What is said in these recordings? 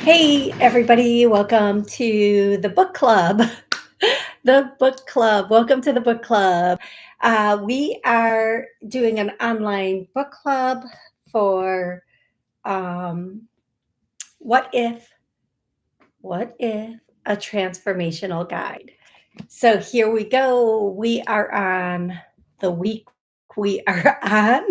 Hey, everybody, welcome to the book club. The book club. Welcome to the book club. We are doing an online book club for um, what if, what if a transformational guide. So here we go. We are on the week we are on.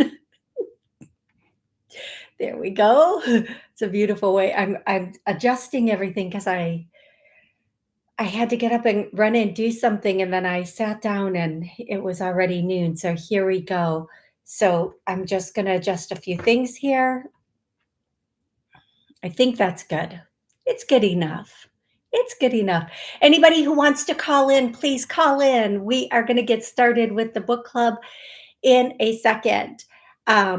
There we go. It's a beautiful way. I'm adjusting everything because I had to get up and run and do something, and then I sat down and it was already noon, so here we go. So, I'm just gonna adjust a few things here. I think that's good. It's good enough. It's good enough. Anybody who wants to call in, please call in. We are gonna get started with the book club in a second,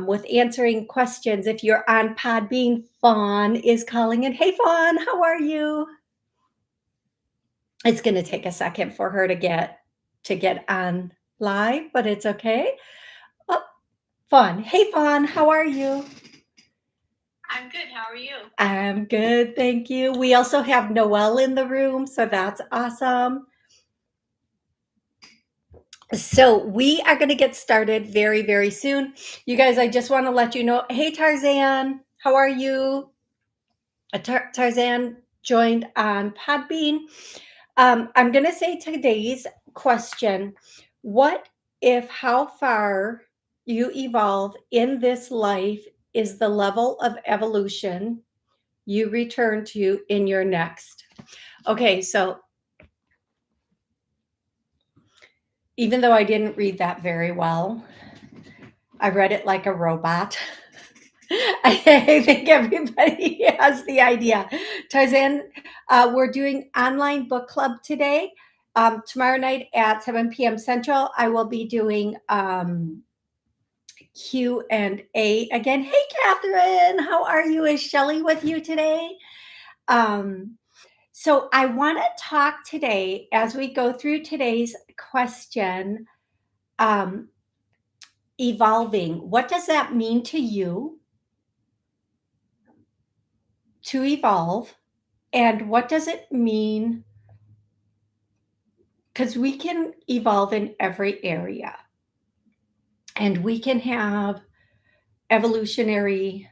with answering questions. If you're on Podbean, Fawn is calling in. Hey, Fawn, how are you? It's gonna take a second for her to get on live, but it's okay. Oh, Fawn. Hey, Fawn, how are you? I'm good. How are you? I'm good, thank you. We also have Noelle in the room, so that's awesome. So we are gonna get started very, very soon. You guys, I just wanna let you know, hey, Tarzan, how are you? Tarzan joined on Podbean. I'm going to say today's question: what if how far you evolve in this life is the level of evolution you return to in your next? Okay, so even though I didn't read that very well, I read it like a robot. I think everybody has the idea. Tarzan, we're doing online book club today. Tomorrow night at 7 p.m. Central, I will be doing Q&A again. Hey, Catherine, how are you? Is Shelly with you today? Um, so I want to talk today as we go through today's question, um, evolving. What does that mean to you to evolve? And what does it mean? Because we can evolve in every area and we can have evolutionary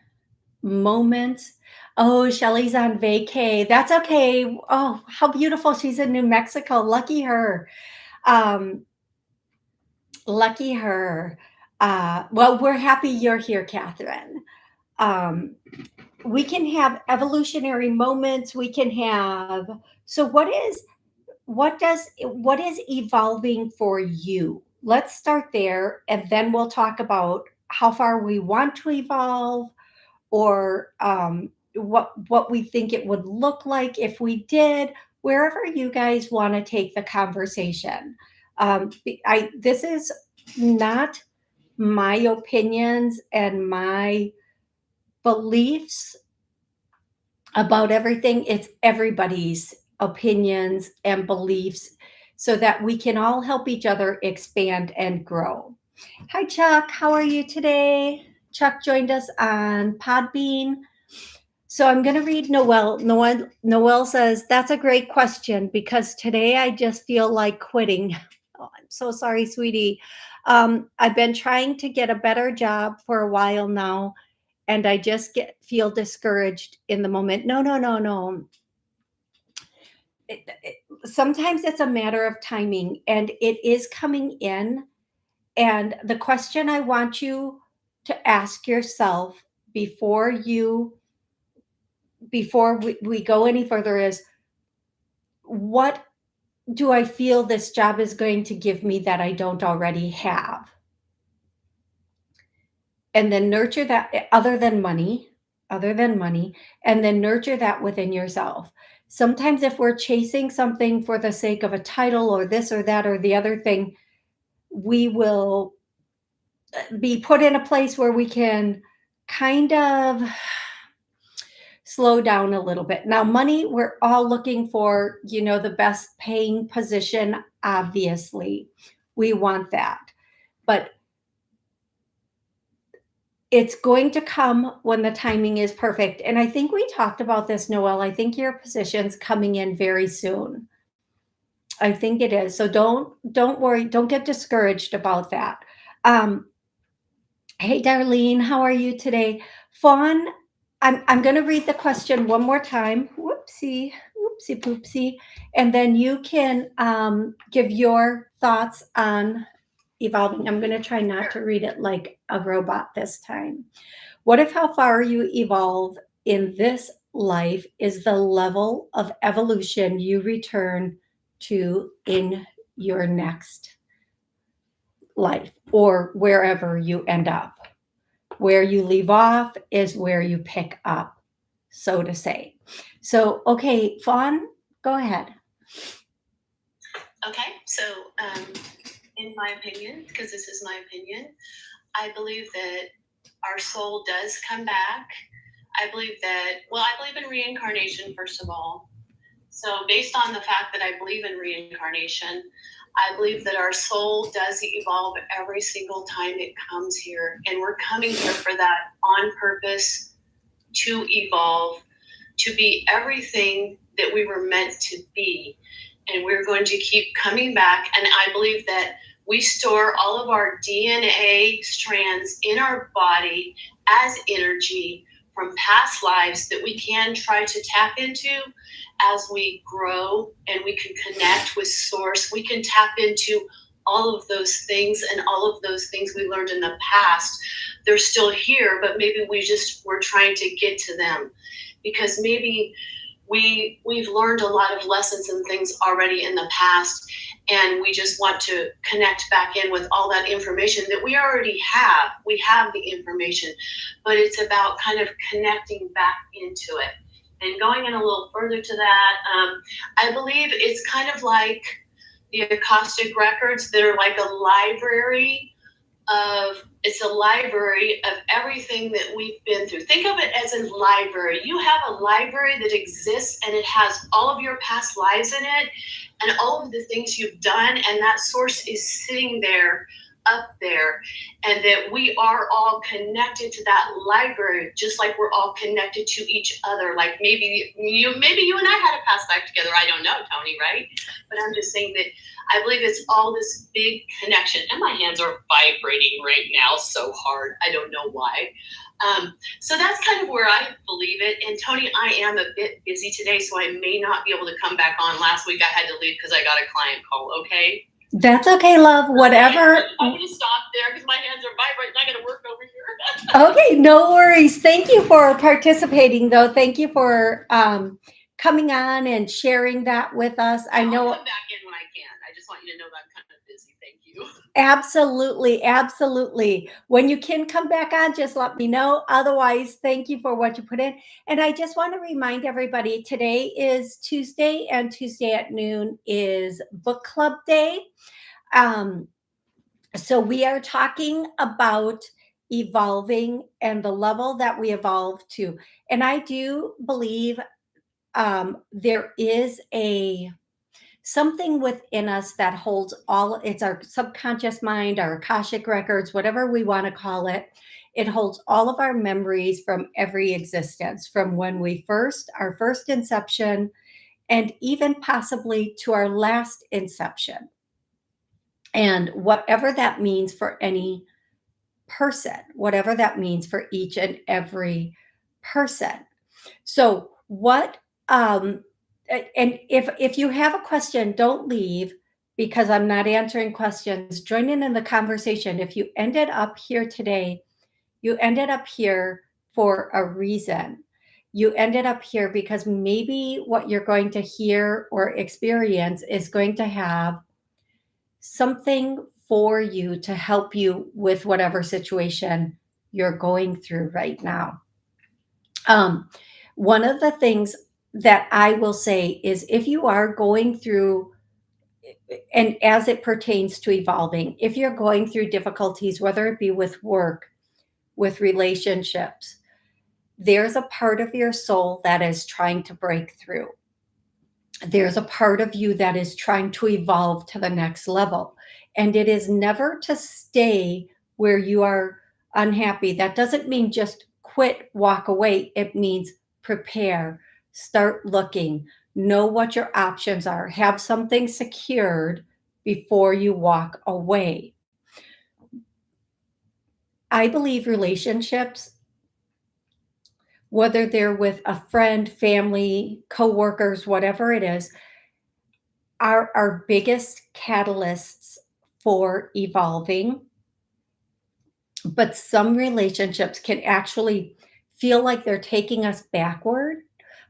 moments. Oh, Shelly's on vacay. That's okay. Oh, how beautiful. She's in New Mexico. Lucky her. Um, lucky her. Well, we're happy you're here, Catherine. Um, we can have evolutionary moments. We can have, so what is evolving for you? Let's start there, and then we'll talk about how far we want to evolve, or what we think it would look like if we did, wherever you guys want to take the conversation. This is not my opinions and my beliefs about everything. It's everybody's opinions and beliefs so that we can all help each other expand and grow. Hi, Chuck. How are you today? Chuck joined us on Podbean. So I'm going to read Noelle. Noelle says, that's a great question because today I just feel like quitting. Oh, I'm so sorry, sweetie. I've been trying to get a better job for a while now, and I just feel discouraged in the moment. No, no, no, no. Sometimes it's a matter of timing, and it is coming in. And the question I want you to ask yourself before we go any further is, what do I feel this job is going to give me that I don't already have? And then nurture that, other than money, and then nurture that within yourself. Sometimes if we're chasing something for the sake of a title or this or that or the other thing, we will be put in a place where we can kind of slow down a little bit. Now, money, we're all looking for, the best paying position, obviously. We want that. But It's going to come when the timing is perfect. And I think we talked about this, Noelle. I think your position's coming in very soon. I think it is. So don't worry, don't get discouraged about that. Um, hey Darlene, how are you today? Fawn, I'm gonna read the question one more time. Whoopsie, whoopsie poopsie. And then you can give your thoughts on evolving. I'm gonna try not to Sure. read it like a robot this time. What if how far you evolve in this life is the level of evolution you return to in your next life or wherever you end up? Where you leave off is where you pick up, so to say. So, okay, Fawn, go ahead. Okay. So, um, in my opinion, because this is my opinion, I believe that our soul does come back. I believe that, well, I believe in reincarnation, first of all. So, based on the fact that I believe in reincarnation, I believe that our soul does evolve every single time it comes here. And we're coming here for that on purpose to evolve, to be everything that we were meant to be. And we're going to keep coming back. And I believe that we store all of our DNA strands in our body as energy from past lives that we can try to tap into as we grow and we can connect with source. We can tap into all of those things, and all of those things we learned in the past, they're still here, but maybe we're trying to get to them because maybe we've learned a lot of lessons and things already in the past, and we just want to connect back in with all that information that we already have. We have the information, but it's about kind of connecting back into it. And going in a little further to that, I believe it's kind of like the acoustic records. They're like a library it's a library of everything that we've been through. Think of it as a library. You have a library that exists and it has all of your past lives in it and all of the things you've done, and that source is sitting there up there, and that we are all connected to that library, just like we're all connected to each other. Like maybe you and I had a past life together. I don't know, Tony, right? But I'm just saying that I believe it's all this big connection. And my hands are vibrating right now so hard. I don't know why. So that's kind of where I believe it. And Tony, I am a bit busy today, so I may not be able to come back on. Last week I had to leave because I got a client call. Okay. That's okay, love. Whatever. I'm going to stop there because my hands are vibrating. I got to work over here. Okay, no worries. Thank you for participating, though. Thank you for coming on and sharing that with us. I know. I'll come back in when I can. I just want you to know that I'm kind of busy. Thank you. Absolutely, absolutely. When you can come back on, just let me know. Otherwise, thank you for what you put in. And I just want to remind everybody today is Tuesday, and Tuesday at noon is book club day. Um, so we are talking about evolving and the level that we evolve to. And I do believe there is a something within us that holds all, it's our subconscious mind, our akashic records, whatever we want to call it. It holds all of our memories from every existence, from when we our first inception, and even possibly to our last inception. And whatever that means for any person, whatever that means for each and every person. So, what and if you have a question, don't leave because I'm not answering questions. Join in the conversation. If you ended up here today, you ended up here for a reason. You ended up here because maybe what you're going to hear or experience is going to have something for you to help you with whatever situation you're going through right now. Um, One of the things that I will say is if you are going through, and as it pertains to evolving, if you're going through difficulties, whether it be with work, with relationships, there's a part of your soul that is trying to break through. There's a part of you that is trying to evolve to the next level. And it is never to stay where you are unhappy. That doesn't mean just quit, walk away. It means prepare, start looking, know what your options are, have something secured before you walk away. I believe relationships, whether they're with a friend, family, coworkers, whatever it is, are our biggest catalysts for evolving. But some relationships can actually feel like they're taking us backward,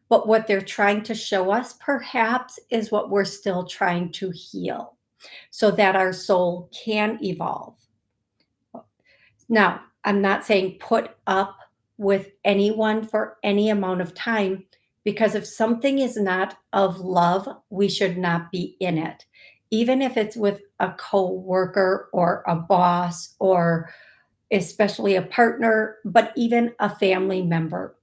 but what they're trying to show us perhaps is what we're still trying to heal so that our soul can evolve. Now, I'm not saying put up with anyone for any amount of time, because if something is not of love, we should not be in it. Even if it's with a coworker or a boss or especially a partner, but even a family member.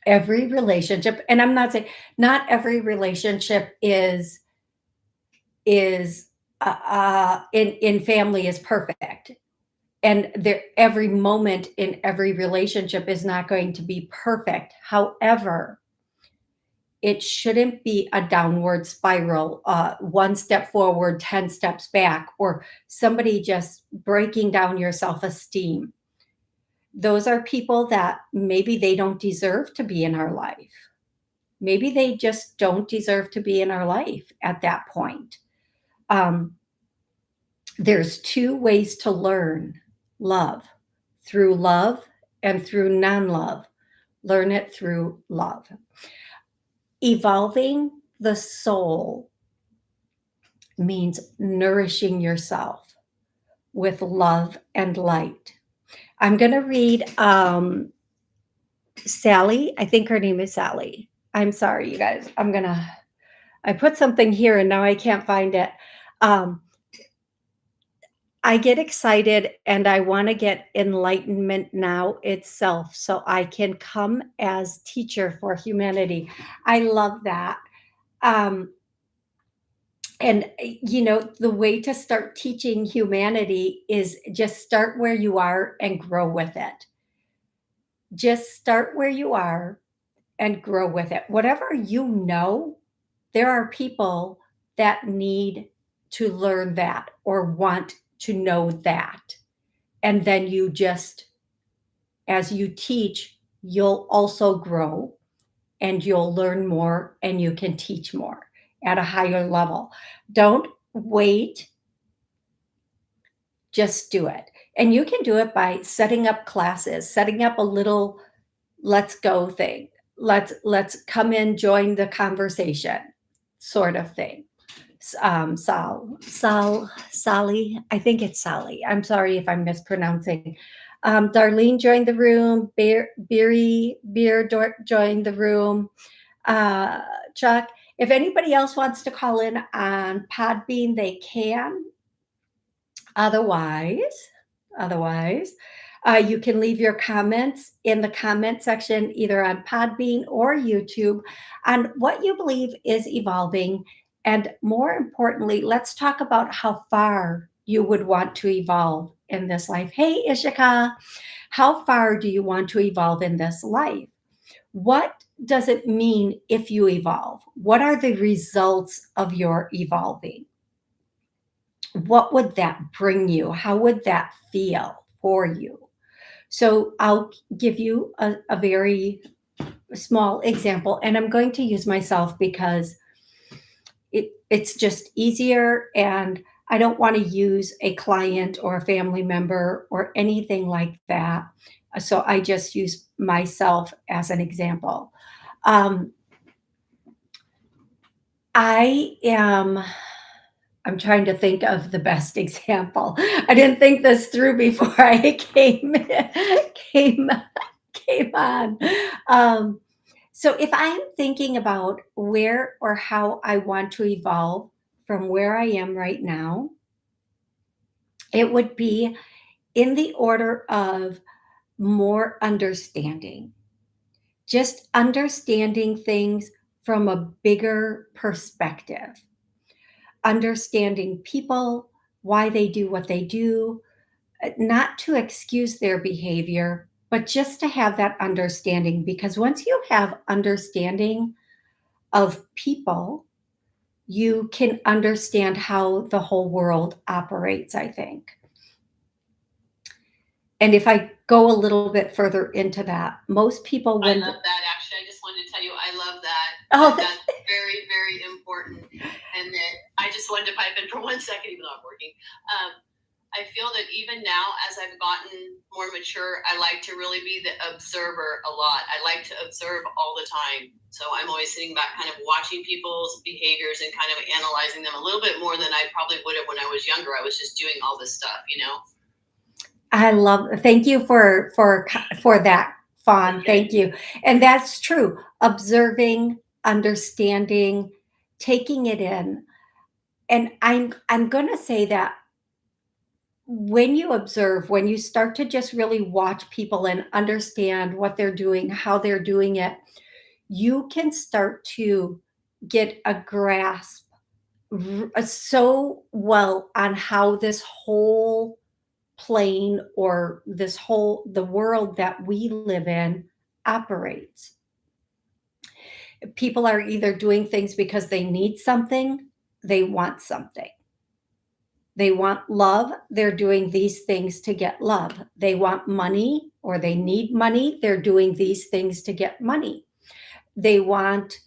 Every relationship, and I'm not saying not every relationship is in family is perfect, and there every moment in every relationship is not going to be perfect. However, it shouldn't be a downward spiral, one step forward, 10 steps back, or somebody just breaking down your self-esteem. Those are people that maybe they don't deserve to be in our life. Maybe they just don't deserve to be in our life at that point. Um, there's two ways to learn love and through non love. Learn it through love. Evolving the soul means nourishing yourself with love and light. I'm going to read Sally. I think her name is Sally. I'm sorry, you guys. I put something here and now I can't find it. Um, I get excited and I want to get enlightenment now itself so I can come as teacher for humanity. I love that. Um, and the way to start teaching humanity is just start where you are and grow with it. Just start where you are and grow with it. Whatever you know, there are people that need to learn that or want to know that. And then you just, as you teach, you'll also grow and you'll learn more and you can teach more at a higher level. Don't wait, just do it. And you can do it by setting up classes, setting up a little let's go thing. Let's come in, join the conversation sort of thing. Sally, I think it's Sally. I'm sorry if I'm mispronouncing. Darlene joined the room. Beer joined the room. Uh, Chuck, if anybody else wants to call in on Podbean, they can. Otherwise, otherwise, you can leave your comments in the comment section, either on Podbean or YouTube, on what you believe is evolving. And more importantly, let's talk about how far you would want to evolve in this life. Hey, Ishika, how far do you want to evolve in this life? What does it mean if you evolve? What are the results of your evolving? What would that bring you? How would that feel for you? So I'll give you a very small example, and I'm going to use myself because it's just easier, and I don't want to use a client or a family member or anything like that. So I just use myself as an example. Um, I am I'm trying to think of the best example. I didn't think this through before I came came on. Um, so if I'm thinking about where or how I want to evolve from where I am right now, it would be in the order of more understanding, just understanding things from a bigger perspective, understanding people, why they do what they do, not to excuse their behavior, but just to have that understanding. Because once you have understanding of people, you can understand how the whole world operates, I think. And if I go a little bit further into that, most people, I when love that. Actually, I just wanted to tell you, I love that. oh, That's very, very important. And that I just wanted to pipe in for 1 second, even though I'm working. Um, I feel that even now, as I've gotten more mature, I like to really be the observer a lot. I like to observe all the time. So I'm always sitting back, kind of watching people's behaviors and kind of analyzing them a little bit more than I probably would have when I was younger. I was just doing all this stuff, you know? I love, thank you for that, Fawn. Okay. Thank you. And that's true. Observing, understanding, taking it in. And I'm going to say that when you observe, when you start to just really watch people and understand what they're doing, how they're doing it, you can start to get a grasp so well on how this whole plane or this whole the world that we live in operates. People are either doing things because they need something, they want something. They want love, they're doing these things to get love. They want money or they need money, they're doing these things to get money. They want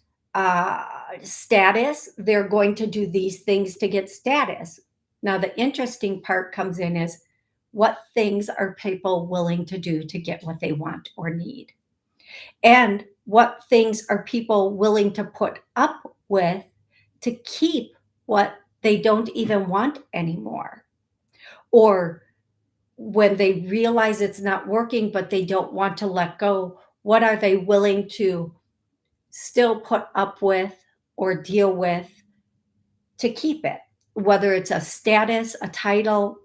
status, they're going to do these things to get status. Now, the interesting part comes in is what things are people willing to do to get what they want or need? And what things are people willing to put up with to keep what they don't even want anymore? Or when they realize it's not working, but they don't want to let go, what are they willing to still put up with or deal with to keep it? Whether it's a status, a title,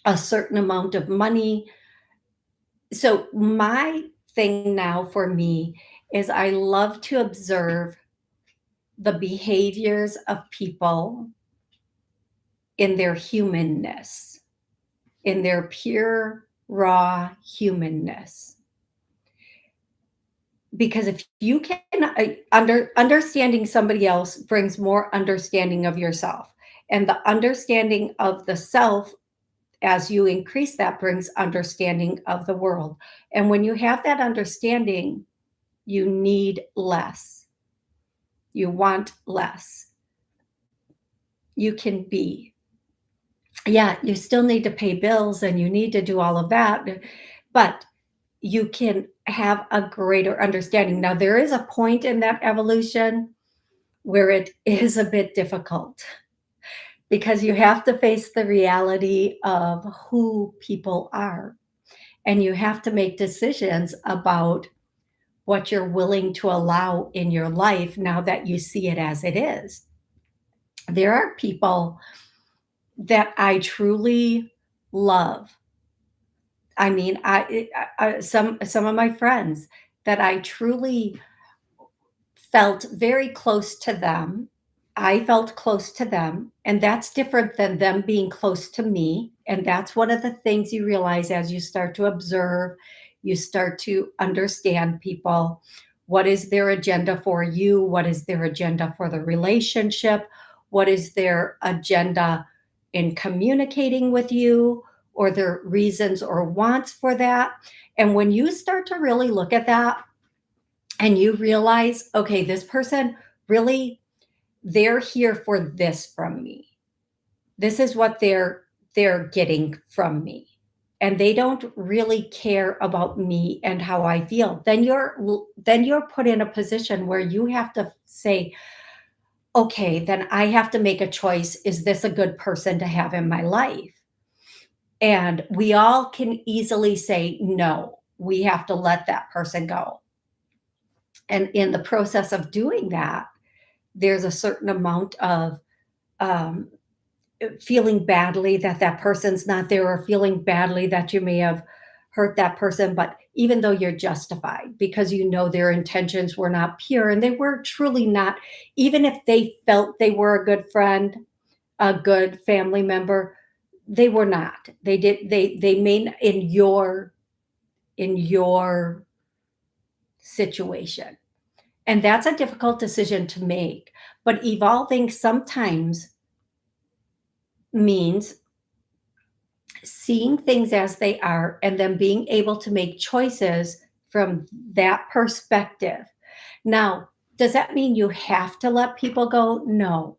a certain amount of money. So, my thing now for me is I love to observe the behaviors of people in their humanness, in their pure, raw humanness. Because if you can understanding somebody else brings more understanding of yourself, and the understanding of the self, as you increase that, brings understanding of the world. And when you have that understanding, you need less, you want less, you can be, yeah, you still need to pay bills and you need to do all of that, but you can have a greater understanding. Now, there is a point in that evolution where it is a bit difficult because you have to face the reality of who people are, and you have to make decisions about what you're willing to allow in your life now that you see it as it is. There are people that I truly love. I mean, some of my friends that I truly felt very close to them. I felt close to them, and that's different than them being close to me. And that's one of the things you realize as you start to observe, you start to understand people. What is their agenda for you? What is their agenda for the relationship? What is their agenda in communicating with you, or their reasons or wants for that? And when you start to really look at that, and you realize, okay, this person really, they're here for this from me. This is what they're getting from me. And they don't really care about me and how I feel. Then you're put in a position where you have to say, okay, then I have to make a choice. Is this a good person to have in my life? And we all can easily say no. We have to let that person go. And in the process of doing that, there's a certain amount of um, feeling badly that that person's not there, or feeling badly that you may have hurt that person. But even though you're justified because you know their intentions were not pure and they were truly not, even if they felt they were a good friend, a good family member, They were not. They may in your situation. And that's a difficult decision to make. But evolving sometimes means seeing things as they are and then being able to make choices from that perspective. Now, does that mean you have to let people go? No.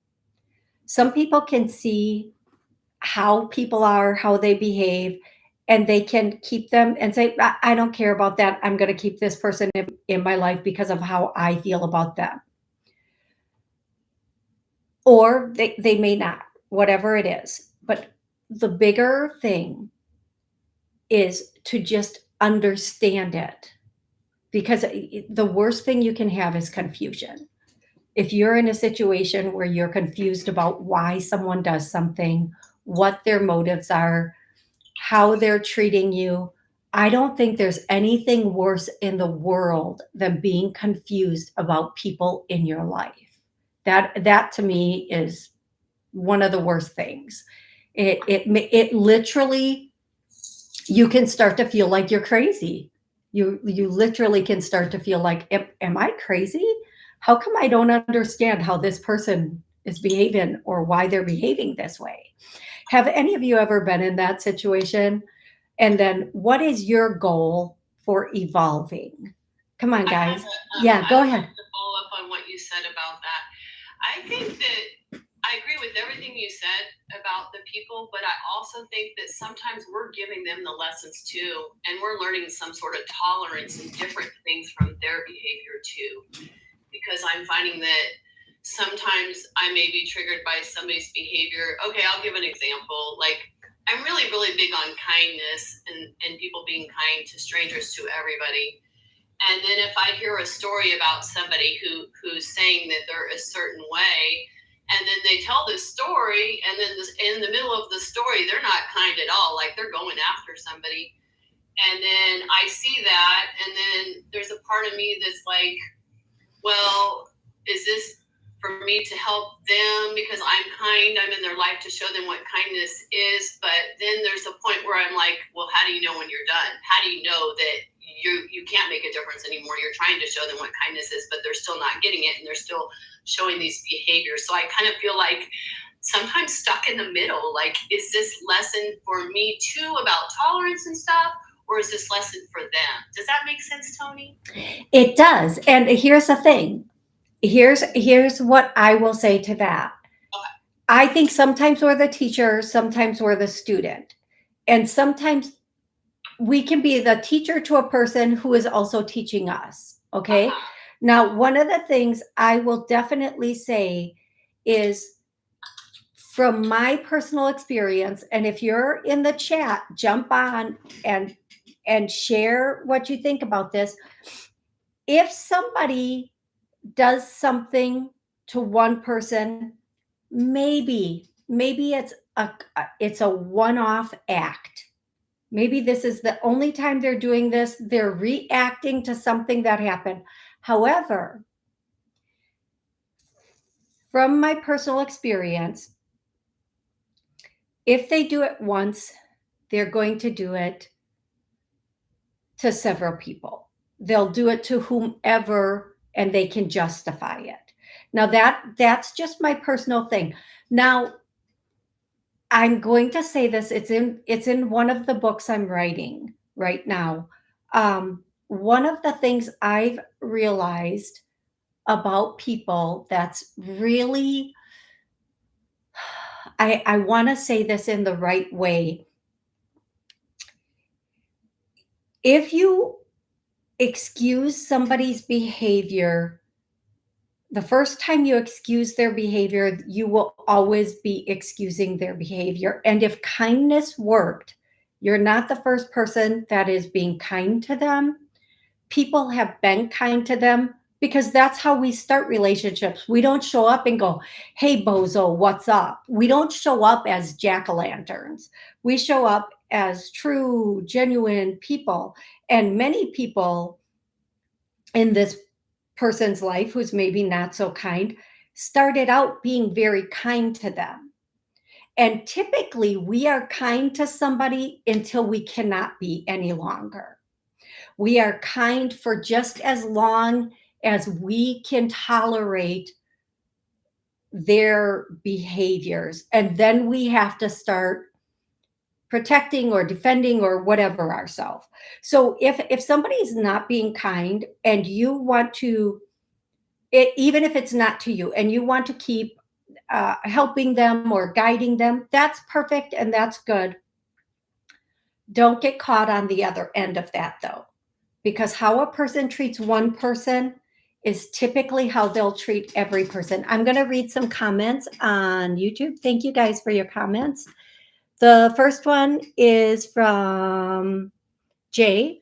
Some people can see how people are, how they behave, and they can keep them and say, I don't care about that. I'm going to keep this person in my life because of how I feel about them. Or they may not, whatever it is. But the bigger thing is to just understand it, because the worst thing you can have is confusion. If you're in a situation where you're confused about why someone does something, what their motives are, how they're treating you, I don't think there's anything worse in the world than being confused about people in your life. That to me is one of the worst things. It literally, you can start to feel like you're crazy. You literally can start to feel like, am I crazy? How come I don't understand how this person is behaving or why they're behaving this way? Have any of you ever been in that situation? And then what is your goal for evolving? Come on, I have guys. Yeah, I go would ahead. like to follow up on what you said about that. I think that I agree with everything you said about the people, but I also think that sometimes we're giving them the lessons too, and we're learning some sort of tolerance and different things from their behavior too. Because I'm finding that sometimes I may be triggered by somebody's behavior. Okay, I'll give an example. Like, I'm really, really big on kindness and people being kind to strangers, to everybody. And then if I hear a story about somebody who's saying that they're a certain way, and then they tell this story, and then in the middle of the story, they're not kind at all, like they're going after somebody. And then I see that, and then there's a part of me that's like, well, is this for me to help them because I'm kind? I'm in their life to show them what kindness is. But then there's a point where I'm like, well, how do you know when you're done? How do you know that you can't make a difference anymore? You're trying to show them what kindness is, but they're still not getting it, and they're still showing these behaviors. So I kind of feel like sometimes stuck in the middle. Like, is this lesson for me too about tolerance and stuff? Or is this lesson for them? Does that make sense, Tony? It does. And here's the thing. Here's what I will say to that. Okay. I think sometimes we're the teacher, sometimes we're the student. And sometimes we can be the teacher to a person who is also teaching us. Okay. Now, one of the things I will definitely say is, from my personal experience, and if you're in the chat, jump on and share what you think about this. If somebody does something to one person, maybe it's a one-off act. Maybe this is the only time they're doing this. They're reacting to something that happened. However, from my personal experience, if they do it once, they're going to do it to several people. They'll do it to whomever, and they can justify it. Now that's just my personal thing. Now, I'm going to say this. It's in one of the books I'm writing right now. One of the things I've realized about people that's really, I want to say this in the right way. If you excuse somebody's behavior, the first time you excuse their behavior, you will always be excusing their behavior. And if kindness worked, you're not the first person that is being kind to them. People have been kind to them because that's how we start relationships. We don't show up and go, hey, bozo, what's up? We don't show up as jack-o'-lanterns. We show up as true, genuine people. And many people in this person's life who's maybe not so kind started out being very kind to them. And typically, we are kind to somebody until we cannot be any longer. We are kind for just as long as we can tolerate their behaviors. And then we have to start protecting or defending or whatever ourselves. So if somebody's not being kind and you want to, even if it's not to you, and you want to keep helping them or guiding them, that's perfect and that's good. Don't get caught on the other end of that though, because how a person treats one person is typically how they'll treat every person. I'm going to read some comments on YouTube. Thank you guys for your comments. The first one is from Jay.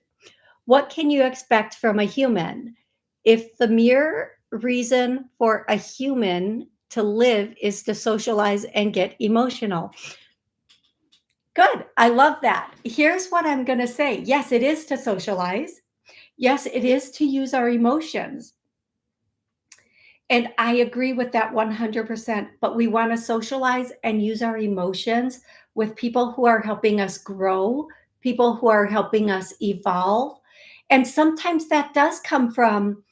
What can you expect from a human? If the mere reason for a human to live is to socialize and get emotional. Good. I love that. Here's what I'm going to say. Yes, it is to socialize. Yes, it is to use our emotions. And I agree with that 100%. But we want to socialize and use our emotions with people who are helping us grow, people who are helping us evolve. And sometimes that does come from,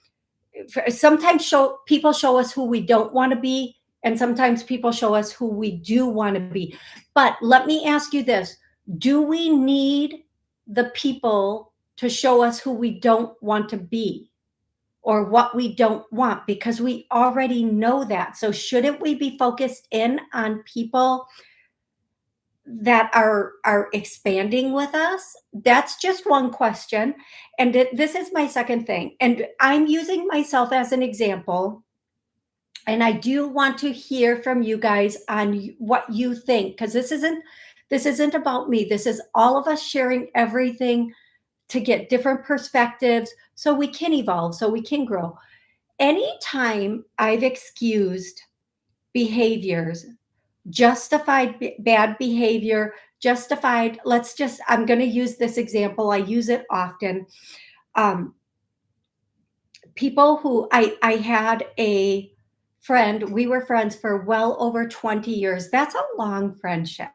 sometimes people show us who we don't want to be. And sometimes people show us who we do want to be. But let me ask you this. Do we need the people to show us who we don't want to be or what we don't want? Because we already know that. So shouldn't we be focused in on people that are expanding with us? That's just one question. And this is my second thing. And I'm using myself as an example. And I do want to hear from you guys on what you think, because this isn't about me. This is all of us sharing everything to get different perspectives so we can evolve, so we can grow. Anytime I've excused behaviors, justified bad behavior, justified, I'm going to use this example. I use it often. Um, People who I had a friend, we were friends for well over 20 years. That's a long friendship.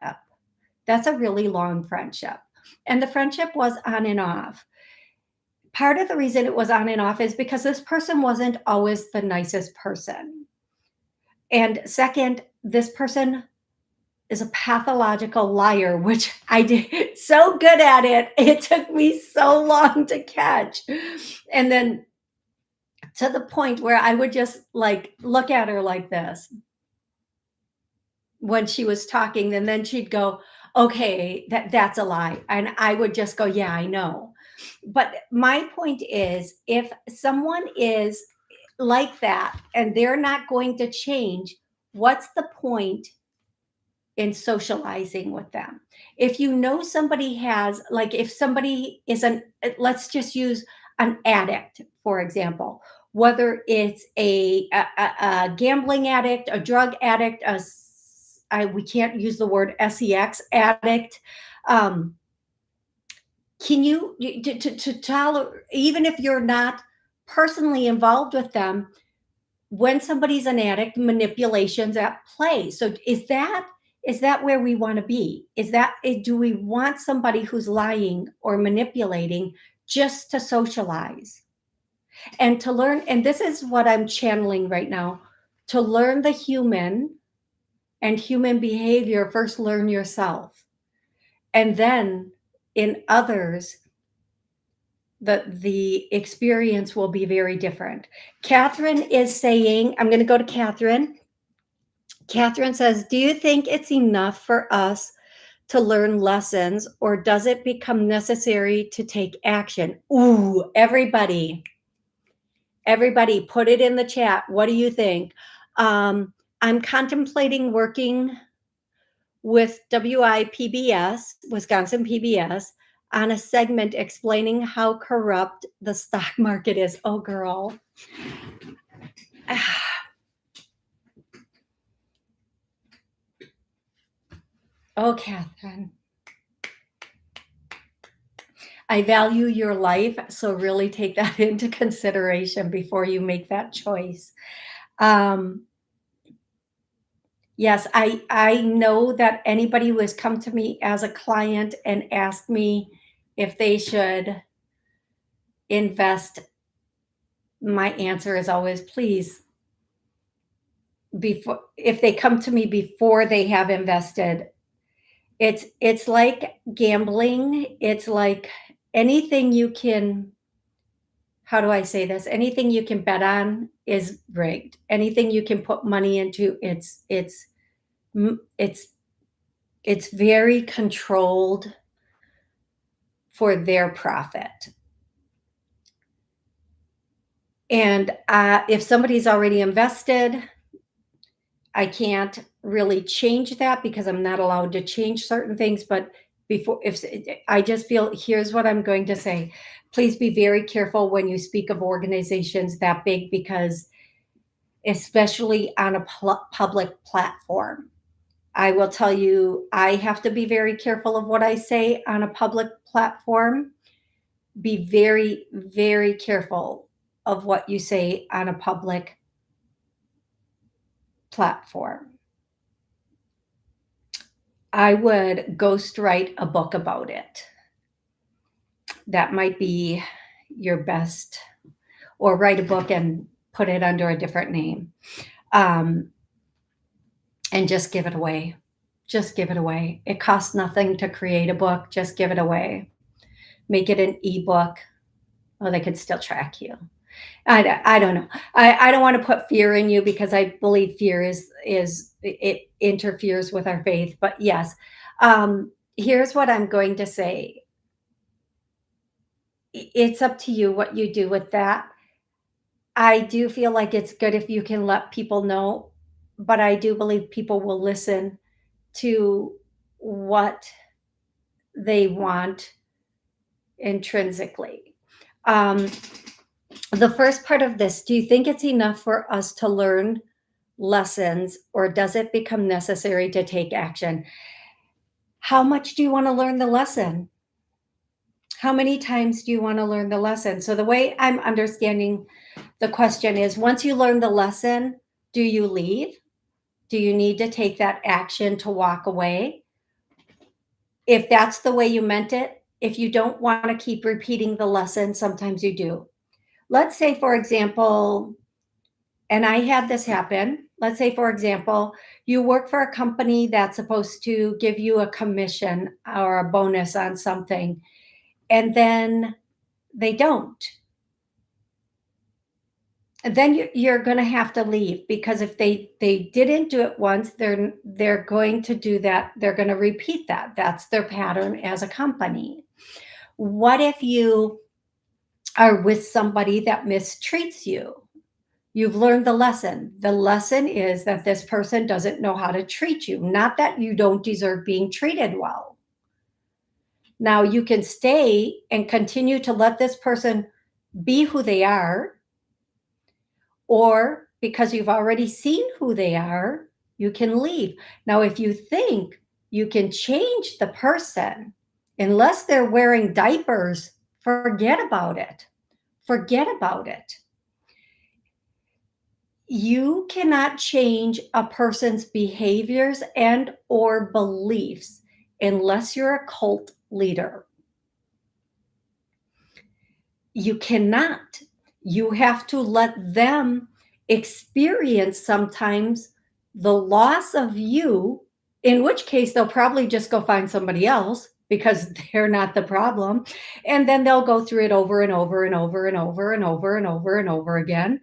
That's a really long friendship. And the friendship was on and off. Part of the reason it was on and off is because this person wasn't always the nicest person. And second, this person is a pathological liar, which I did so good at it. It took me so long to catch. And then to the point where I would just like look at her like this when she was talking, and then she'd go, okay, that's a lie. And I would just go, yeah, I know. But my point is, if someone is like that and they're not going to change, what's the point in socializing with them? If you know somebody has, like, if somebody is let's just use an addict, for example, whether it's a gambling addict, a drug addict, we can't use the word sex addict. Um, can you, to tolerate, even if you're not personally involved with them, when somebody's an addict, manipulations at play. So is that where we want to be? Do we want somebody who's lying or manipulating just to socialize and to learn? And this is what I'm channeling right now. To learn the human and human behavior, first learn yourself. And then in others, the experience will be very different. Catherine is saying, I'm going to go to Catherine. Catherine says, do you think it's enough for us to learn lessons, or does it become necessary to take action? Ooh, everybody put it in the chat. What do you think? I'm contemplating working with WIPBS, Wisconsin PBS, on a segment explaining how corrupt the stock market is. Oh, girl. Oh, Catherine. I value your life, so really take that into consideration before you make that choice. Um, Yes, I know that anybody who has come to me as a client and asked me if they should invest, my answer is always, "Please," before if they come to me before they have invested. It's like gambling, it's like anything you can, how do I say this? Anything you can bet on is rigged. Anything you can put money into, it's it's very controlled for their profit. And if somebody's already invested, I can't really change that because I'm not allowed to change certain things. But before, if I just feel, here's what I'm going to say: please be very careful when you speak of organizations that big, because especially on a public platform, I will tell you, I have to be very careful of what I say on a public platform. Be very, very careful of what you say on a public platform. I would ghostwrite a book about it. That might be your best, or write a book and put it under a different name, um, and just give it away. Just give it away. It costs nothing to create a book. Just give it away. Make it an ebook. Oh, they could still track you. I don't know. I don't want to put fear in you because I believe fear is it interferes with our faith. But yes, here's what I'm going to say. It's up to you what you do with that. I do feel like it's good if you can let people know, but I do believe people will listen to what they want intrinsically. Um, the first part of this, do you think it's enough for us to learn lessons, or does it become necessary to take action? How much do you want to learn the lesson? How many times do you want to learn the lesson? So, the way I'm understanding the question is, once you learn the lesson, do you leave? Do you need to take that action to walk away? If that's the way you meant it, if you don't want to keep repeating the lesson, sometimes you do. Let's say, for example, and I had this happen. Let's say, for example, you work for a company that's supposed to give you a commission or a bonus on something, and then they don't. And then you're going to have to leave, because if they didn't do it once, they're going to do that. They're going to repeat that. That's their pattern as a company. What if you are with somebody that mistreats you? You've learned the lesson. The lesson is that this person doesn't know how to treat you, not that you don't deserve being treated well. Now, you can stay and continue to let this person be who they are, or because you've already seen who they are, you can leave. Now, if you think you can change the person, unless they're wearing diapers, forget about it. Forget about it. You cannot change a person's behaviors and or beliefs unless you're a cult leader. You cannot. You have to let them experience sometimes the loss of you, in which case they'll probably just go find somebody else because they're not the problem. And then they'll go through it over and over and over and over and over and over and over again.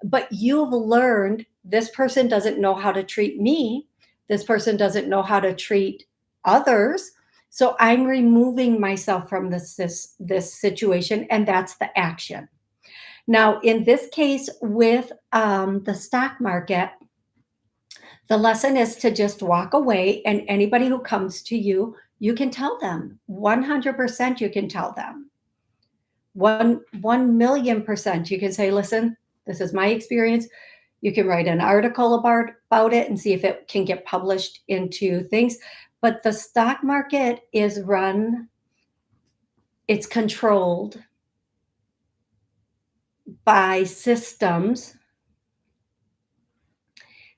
But you've learned, this person doesn't know how to treat me. This person doesn't know how to treat others. So I'm removing myself from this situation, and that's the action. Now, in this case with the stock market, the lesson is to just walk away, and anybody who comes to you, you can tell them 100%. You can tell them 1,000,000%. You can say, "Listen, this is my experience." You can write an article about it and see if it can get published into things. But the stock market is run, it's controlled by systems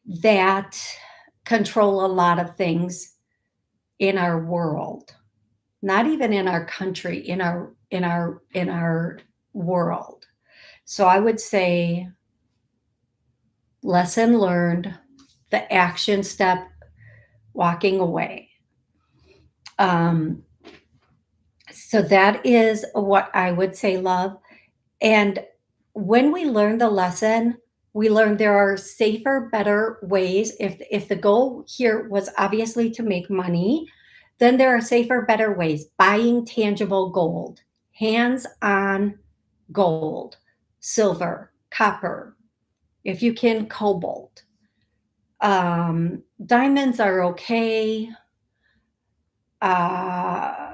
that control a lot of things in our world, not even in our country, in our world. So I would say lesson learned, the action step, walking away. Um, so that is what I would say, love. And when we learn the lesson, we learn there are safer, better ways. If the goal here was obviously to make money, then there are safer, better ways. Buying tangible gold, hands on gold, silver, copper, if you can, cobalt. Diamonds are okay. Uh,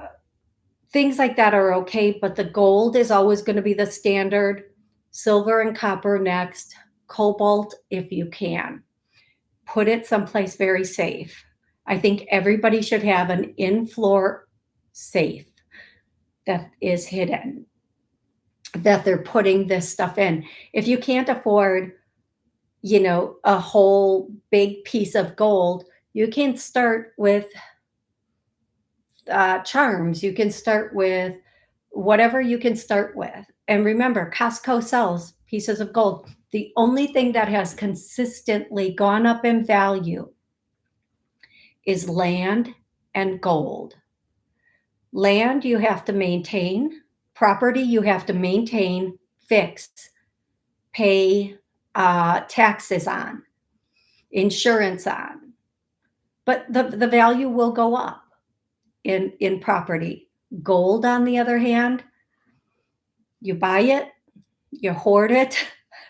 Things like that are okay, but the gold is always going to be the standard. Silver and copper next. Cobalt, if you can. Put it someplace very safe. I think everybody should have an in floor safe that is hidden, that they're putting this stuff in. If you can't afford, a whole big piece of gold, you can start with charms. You can start with whatever you can start with. And remember, Costco sells pieces of gold. The only thing that has consistently gone up in value is land and gold. Land you have to maintain, property you have to maintain, fix, pay taxes on, insurance on. But the value will go up in property. Gold, on the other hand, you buy it, you hoard it.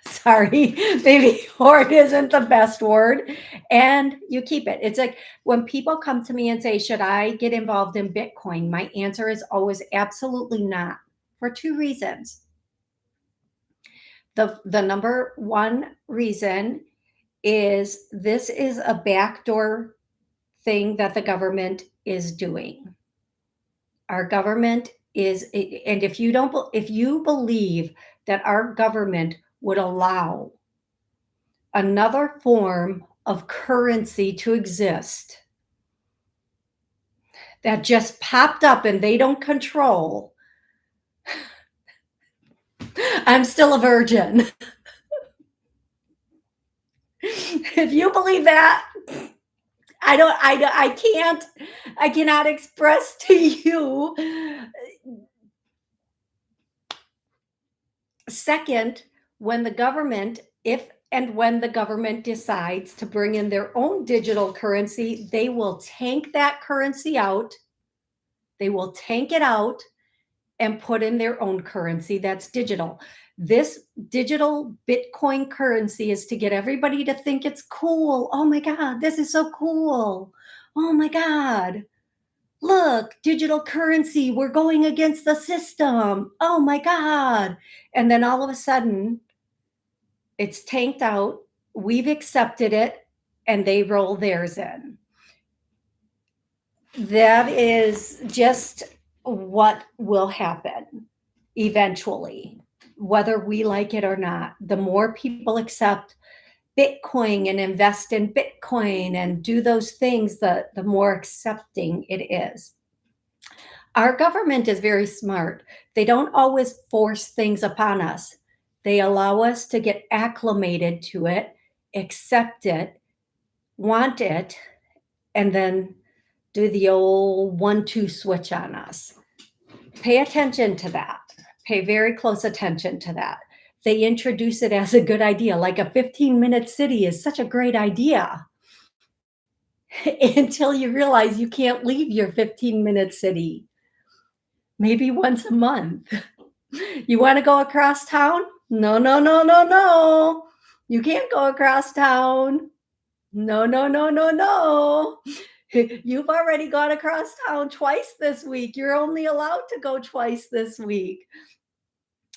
Sorry, maybe hoard isn't the best word. And you keep it. It's like when people come to me and say, should I get involved in Bitcoin? My answer is always absolutely not, for two reasons. The number one reason is this is a backdoor thing that the government is doing. Our government is, and if you believe that our government would allow another form of currency to exist that just popped up and they don't control, I'm still a virgin. If you believe that, I cannot express to you. Second, when the government, if and when the government decides to bring in their own digital currency, they will tank that currency out. They will tank it out and put in their own currency that's digital. This digital Bitcoin currency is to get everybody to think it's cool. Oh my God, this is so cool. Oh my God. Look, digital currency, we're going against the system. Oh my God. And then all of a sudden, it's tanked out. We've accepted it, and they roll theirs in. That is just what will happen eventually, whether we like it or not. The more people accept Bitcoin and invest in Bitcoin and do those things, the more accepting it is. Our government is very smart. They don't always force things upon us. They allow us to get acclimated to it, accept it, want it, and then do the old 1-2 switch on us. Pay attention to that. Pay very close attention to that. They introduce it as a good idea, like a 15-minute city is such a great idea until you realize you can't leave your 15-minute city. Maybe once a month. You want to go across town? No, no, no, no, no. You can't go across town. No, no, no, no, no. You've already gone across town twice this week. You're only allowed to go twice this week.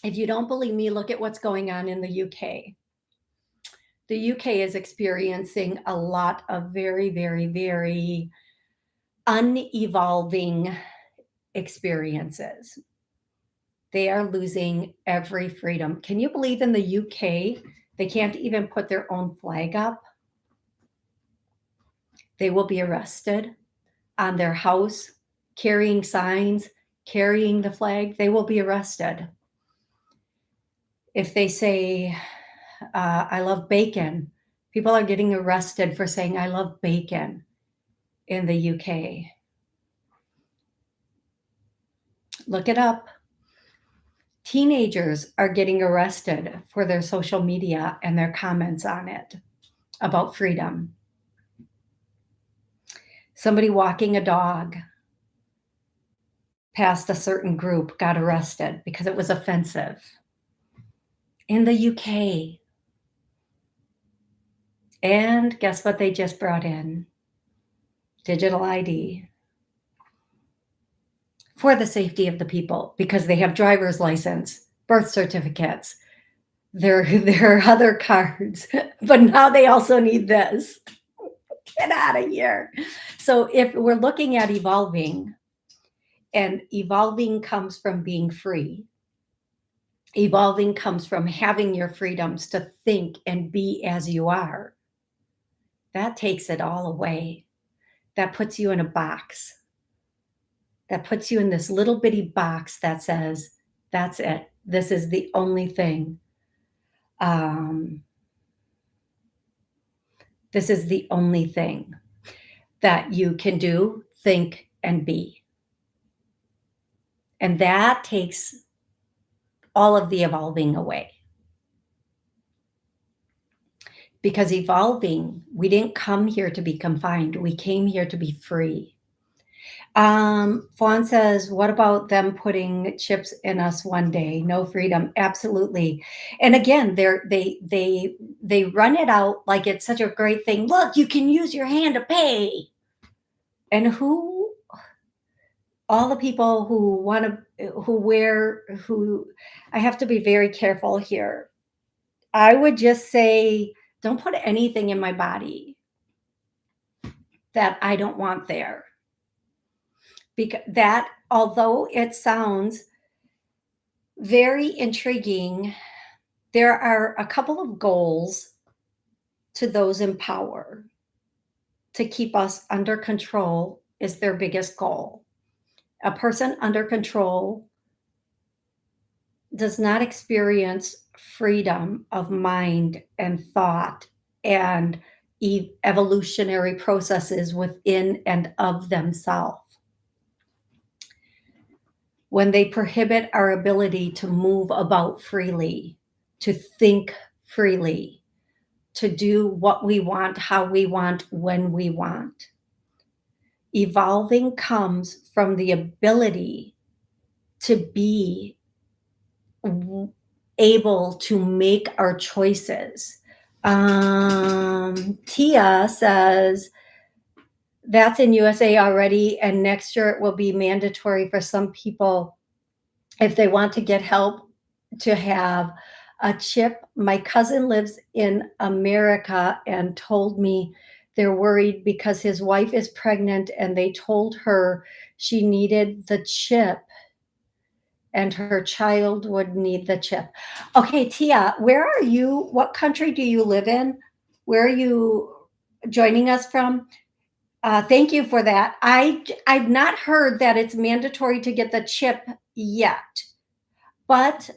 If you don't believe me, look at what's going on in the UK. The UK is experiencing a lot of very, very, very unevolving experiences. They are losing every freedom. Can you believe in the UK, they can't even put their own flag up? They will be arrested on their house, carrying signs, carrying the flag. They will be arrested. If they say, I love bacon, people are getting arrested for saying, I love bacon in the UK. Look it up. Teenagers are getting arrested for their social media and their comments on it about freedom. Somebody walking a dog past a certain group got arrested because it was offensive. In the UK. And guess what they just brought in? Digital ID for the safety of the people because they have driver's license, birth certificates, their other cards, but now they also need this. Get out of here. So if we're looking at evolving, and evolving comes from being free, evolving comes from having your freedoms to think and be as you are. That takes it all away. That puts you in a box. That puts you in this little bitty box that says, that's it. This is the only thing. This is the only thing that you can do, think, and be. And that takes all of the evolving away. Because evolving, we didn't come here to be confined. We came here to be free. Fawn says, what about them putting chips in us one day? No freedom. Absolutely. And again, they run it out like it's such a great thing. Look, you can use your hand to pay. And all the people who I have to be very careful here. I would just say, don't put anything in my body that I don't want there. Because that, although it sounds very intriguing, there are a couple of goals to those in power. To keep us under control is their biggest goal. A person under control does not experience freedom of mind and thought and evolutionary processes within and of themselves. When they prohibit our ability to move about freely, to think freely, to do what we want, how we want, when we want. Evolving comes from the ability to be able to make our choices. Tia says, that's in USA already, and next year it will be mandatory for some people if they want to get help to have a chip. My cousin lives in America and told me they're worried because his wife is pregnant and they told her she needed the chip and her child would need the chip. Okay, Tia, where are you? What country do you live in? Where are you joining us from? Thank you for that. I've not heard that it's mandatory to get the chip yet, but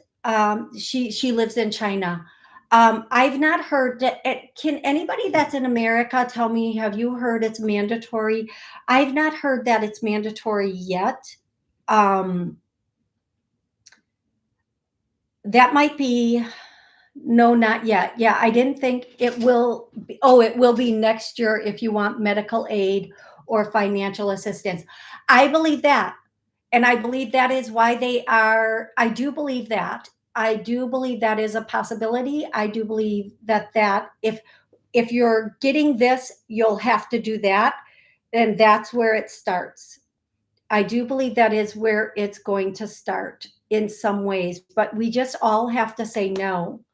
she lives in China. I've not heard that. Can anybody that's in America tell me? Have you heard it's mandatory? I've not heard that it's mandatory yet. That might be no, not yet. Yeah, I didn't think it will be. Oh, it will be next year if you want medical aid or financial assistance. I believe that. And I believe that is why they are. I do believe that. I do believe that is a possibility. I do believe that if you're getting this, you'll have to do that. And that's where it starts. I do believe that is where it's going to start in some ways, but we just all have to say no.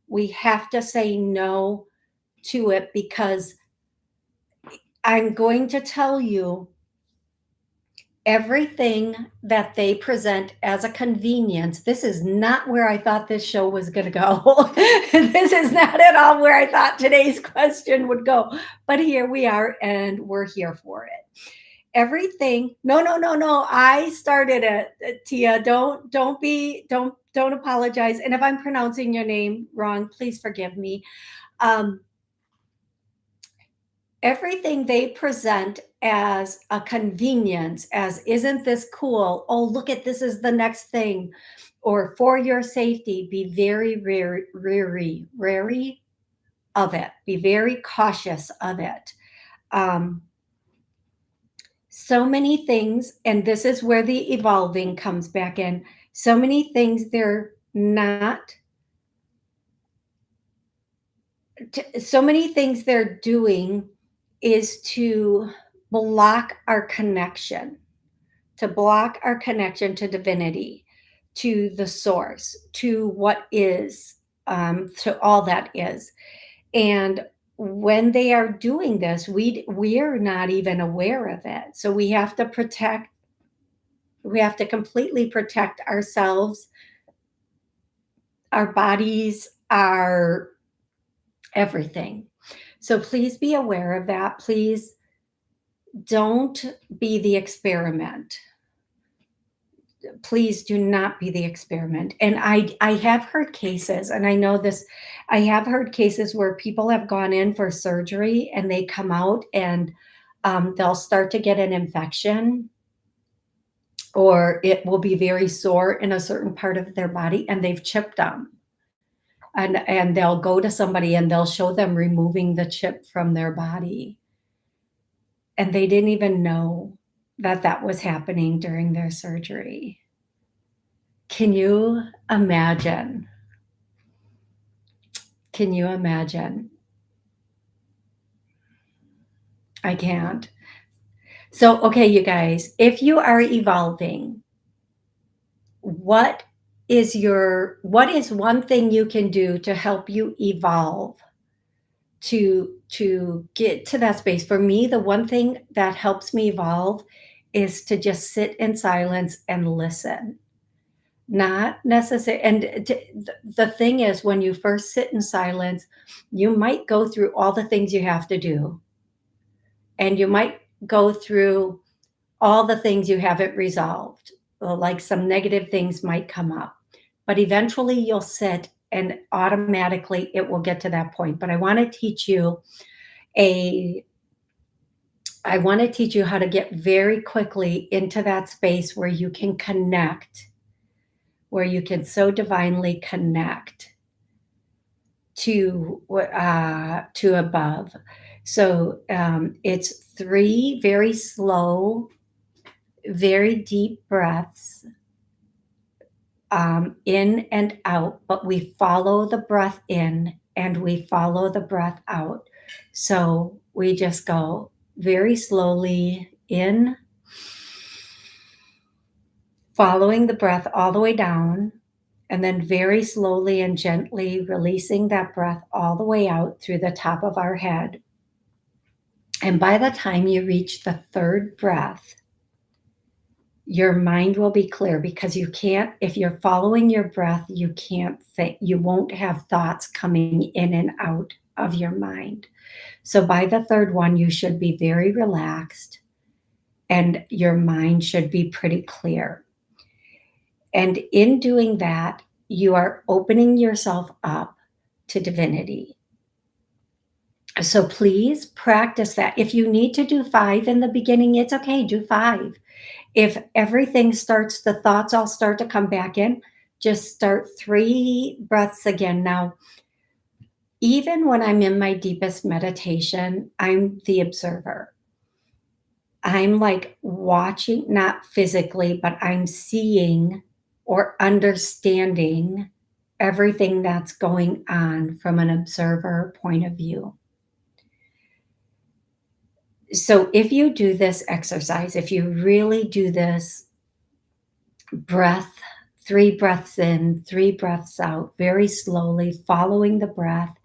We have to say no to it because I'm going to tell you, everything that they present as a convenience, this is not where I thought this show was going to go. This is not at all where I thought today's question would go. But here we are, and we're here for it. Everything. No, no, no, no. I started it, Tia. Don't apologize. And if I'm pronouncing your name wrong, please forgive me. Um, Everything they present as a convenience, as isn't this cool? Oh, look at this is the next thing, or for your safety, be very wary of it. Be very cautious of it. Um, so many things, and this is where the evolving comes back in. So many things they're not. So many things they're doing is to block our connection, to block our connection to divinity, to the source, to what is, to all that is. And when they are doing this, we are not even aware of it. So we have to protect. We have to completely protect ourselves, our bodies, our everything. So please be aware of that. Please don't be the experiment. Please do not be the experiment. And I have heard cases, and I know this, I have heard cases where people have gone in for surgery and they come out and they'll start to get an infection, or it will be very sore in a certain part of their body, and they've chipped them. And they'll go to somebody and they'll show them removing the chip from their body, and they didn't even know that that was happening during their surgery. Can you imagine? Can you imagine? I can't. So, okay, you guys, if you are evolving, what what is one thing you can do to help you evolve, to get to that space? For me, the one thing that helps me evolve is to just sit in silence and listen. Not necessary. And the thing is, when you first sit in silence, you might go through all the things you have to do, and you might go through all the things you haven't resolved. Like some negative things might come up, but eventually you'll sit and automatically it will get to that point. But a I want to teach you how to get very quickly into that space where you can connect, where you can so divinely connect to above. So it's 3 very slow, very deep breaths, in and out, but we follow the breath in and we follow the breath out. So we just go very slowly in, following the breath all the way down, and then very slowly and gently releasing that breath all the way out through the top of our head. And by the time you reach the third breath, your mind will be clear, because you can't, if you're following your breath, you can't think, you won't have thoughts coming in and out of your mind. So by the third one, you should be very relaxed and your mind should be pretty clear. And in doing that, you are opening yourself up to divinity. So please practice that. If you need to do 5 in the beginning, it's okay, do 5. If everything starts, the thoughts all start to come back in, just start 3 breaths again. Now, even when I'm in my deepest meditation, I'm the observer. I'm like watching, not physically, but I'm seeing or understanding everything that's going on from an observer point of view. So if you do this exercise, if you really do this breath, 3 breaths in, 3 breaths out, very slowly following the breath,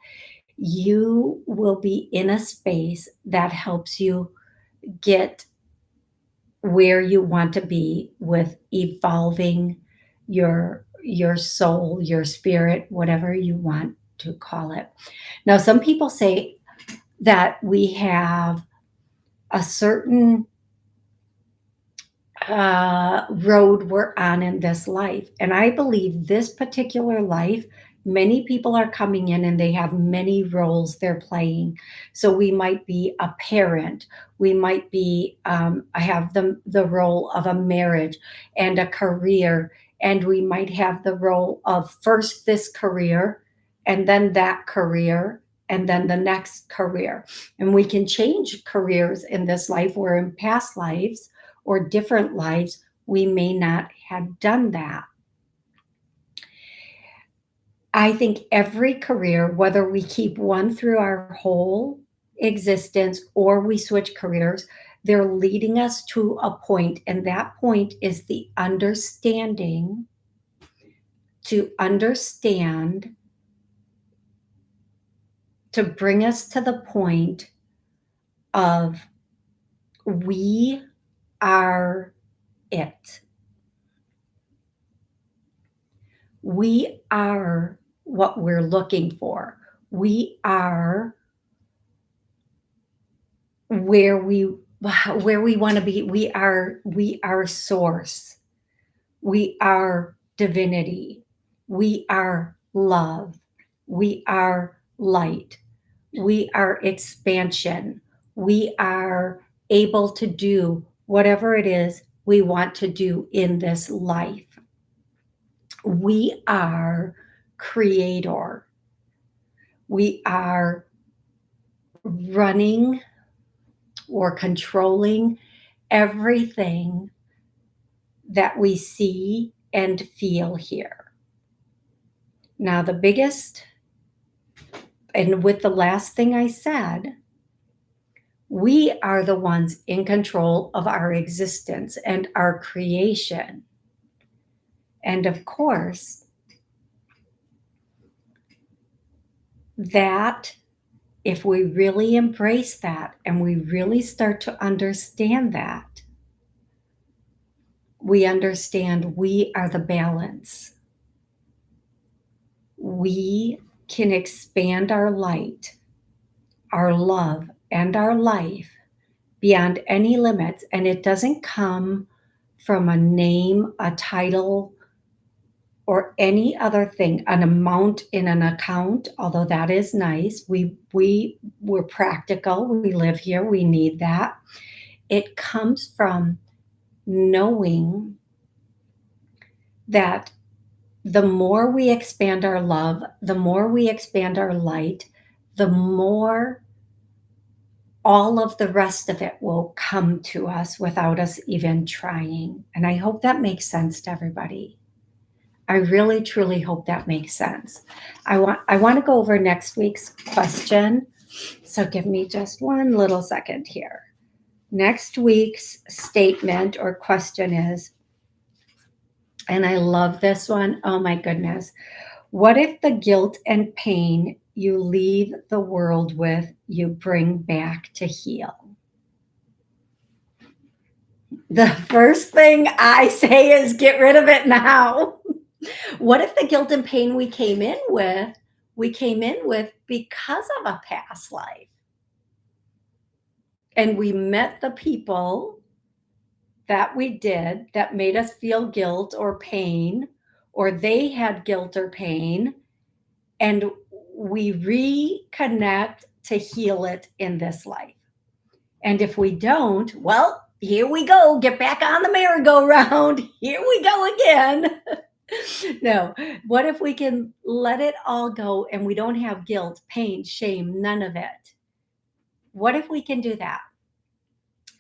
you will be in a space that helps you get where you want to be with evolving your soul, your spirit, whatever you want to call it. Now, some people say that we have a certain road we're on in this life. And I believe this particular life, many people are coming in and they have many roles they're playing. So we might be a parent, we might be, I have the role of a marriage and a career, and we might have the role of first this career and then that career and then the next career. And we can change careers in this life, where in past lives or different lives, we may not have done that. I think every career, whether we keep one through our whole existence or we switch careers, they're leading us to a point, and that point is the understanding, to understand, to bring us to the point of we are it. We are what we're looking for. We are where we want to be. We are source. We are divinity. We are love. We are light. We are expansion. We are able to do whatever it is we want to do in this life. We are creator. We are running or controlling everything that we see and feel here. Now, the biggest, and with the last thing I said, we are the ones in control of our existence and our creation. And of course, that if we really embrace that and we really start to understand that, we understand we are the balance. We can expand our light, our love, and our life beyond any limits. And it doesn't come from a name, a title, or any other thing, an amount in an account, although that is nice. We're practical. We live here. We need that. It comes from knowing that the more we expand our love, the more we expand our light, the more all of the rest of it will come to us without us even trying. And I hope that makes sense to everybody. I really truly hope that makes sense. I want to go over next week's question. So give me just one little second here. Next week's statement or question is, and I love this one. Oh my goodness. What if the guilt and pain you leave the world with, you bring back to heal? The first thing I say is get rid of it now. What if the guilt and pain we came in with because of a past life? And we met the people that we did that made us feel guilt or pain, or they had guilt or pain, and we reconnect to heal it in this life. And if we don't, well, here we go, get back on the merry-go-round. Here we go again. No, what if we can let it all go and we don't have guilt, pain, shame, none of it? What if we can do that?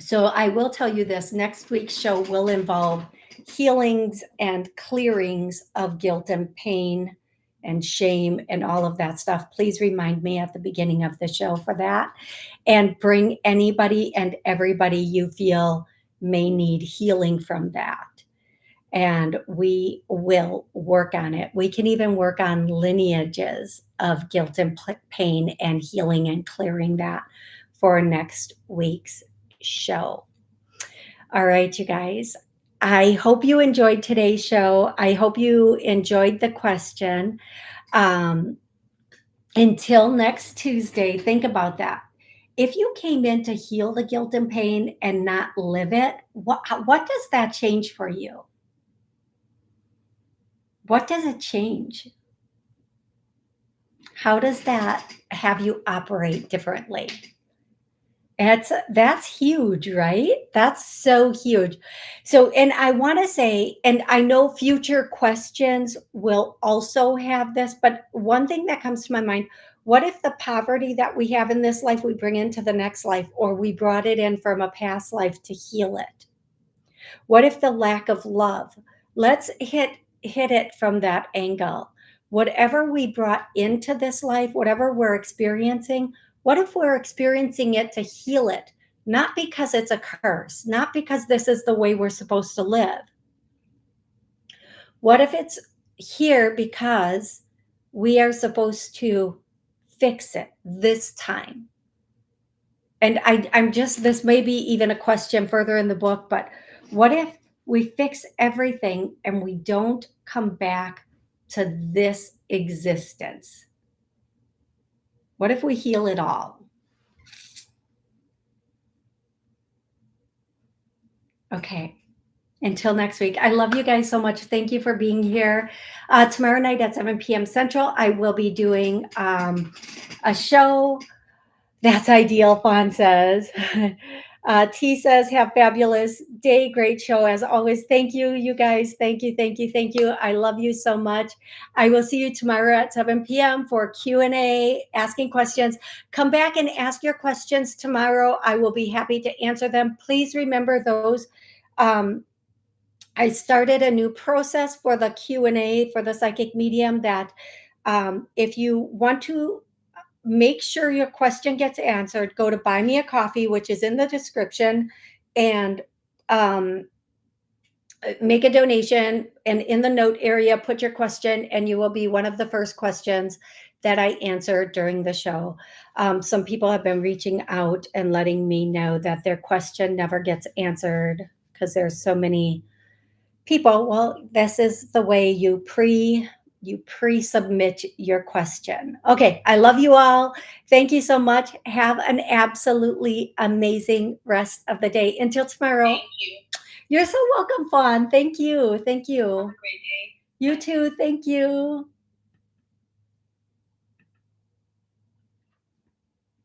So I will tell you this, next week's show will involve healings and clearings of guilt and pain and shame and all of that stuff. Please remind me at the beginning of the show for that. And bring anybody and everybody you feel may need healing from that. And we will work on it. We can even work on lineages of guilt and pain and healing and clearing that for next week's show. All right, you guys. I hope you enjoyed today's show. I hope you enjoyed the question. Um, until next Tuesday, think about that. If you came in to heal the guilt and pain and not live it, what does that change for you? What does it change? How does that have you operate differently? That's huge, right? That's so huge. So, and I want to say, and I know future questions will also have this, but one thing that comes to my mind, what if the poverty that we have in this life we bring into the next life, or we brought it in from a past life to heal it? What if the lack of love? Let's hit it from that angle. Whatever we brought into this life, whatever we're experiencing, what if we're experiencing it to heal it? Not because it's a curse, not because this is the way we're supposed to live. What if it's here because we are supposed to fix it this time? And I'm just, this may be even a question further in the book, but what if we fix everything and we don't come back to this existence? What if we heal it all? Okay. Until next week. I love you guys so much. Thank you for being here. Tomorrow night at 7 p.m. Central, I will be doing a show. That's ideal, Fawn says. T says, have fabulous day. Great show as always. Thank you, you guys. Thank you, thank you, thank you. I love you so much. I will see you tomorrow at 7 p.m. for Q&A, asking questions. Come back and ask your questions tomorrow. I will be happy to answer them. Please remember those. Um, I started a new process for the Q&A for the psychic medium that if you want to make sure your question gets answered, go to buy me a coffee, which is in the description, and um, make a donation. And in the note area, put your question, and you will be one of the first questions that I answer during the show. Some people have been reaching out and letting me know that their question never gets answered because there's so many people. Well, this is the way you pre-submit your question. Okay, I love you all. Thank you so much. Have an absolutely amazing rest of the day. Until tomorrow. Thank you. You're so welcome, Fawn. Thank you. Thank Have you. a great day. You Bye. too. Thank you.